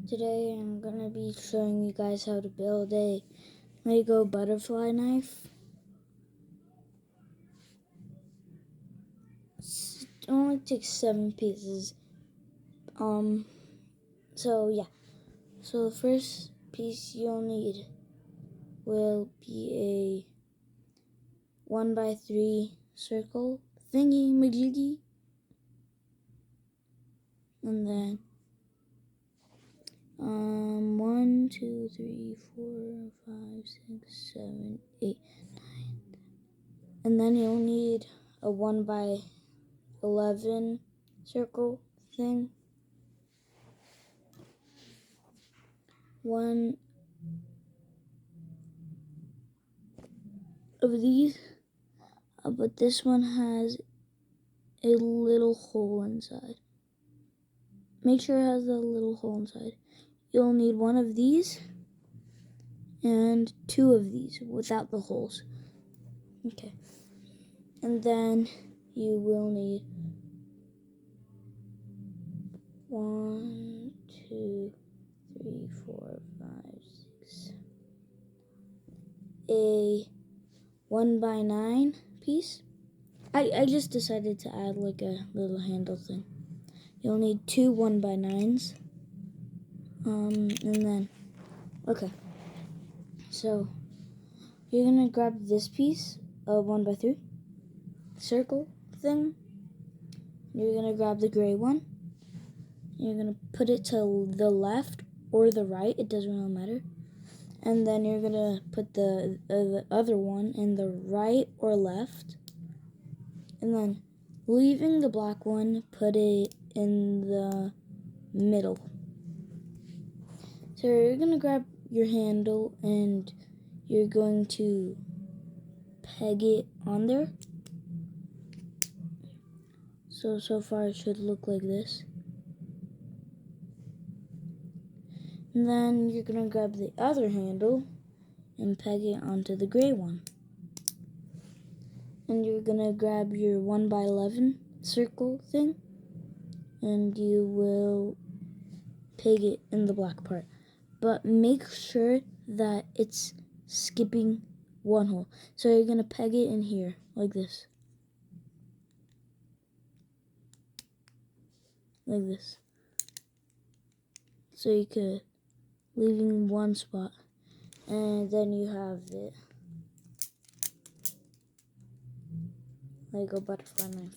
Today I'm going to be showing you guys how to build a Lego butterfly knife. It only takes 7 pieces. So the first piece you'll need will be a 1x3 circle thingy majiggy. And then 1, 2, 3, 4, 5, 6, 7, 8, 9. And then you'll need a 1x11 circle thing. One of these, but this one has a little hole inside. Make sure it has a little hole inside. You'll need one of these and 2 of these without the holes. Okay. And then you will need 1, 2, 3, 4, 5, 6. A 1x9 piece. I just decided to add like a little handle thing. You'll need 2 1x9s. And then, okay. So, you're gonna grab this piece of 1x3 circle thing. You're gonna grab the gray one. You're gonna put it to the left or the right, it doesn't really matter. And then you're gonna put the other one in the right or left. And then, leaving the black one, put it in the middle. So you're gonna grab your handle and you're going to peg it on there. So far it should look like this. And then you're gonna grab the other handle and peg it onto the gray one. And you're gonna grab your 1x11 circle thing and you will peg it in the black part. But make sure that it's skipping one hole. So you're gonna peg it in here like this. Like this. So you could leaving one spot. And then you have it. Lego butterfly knife.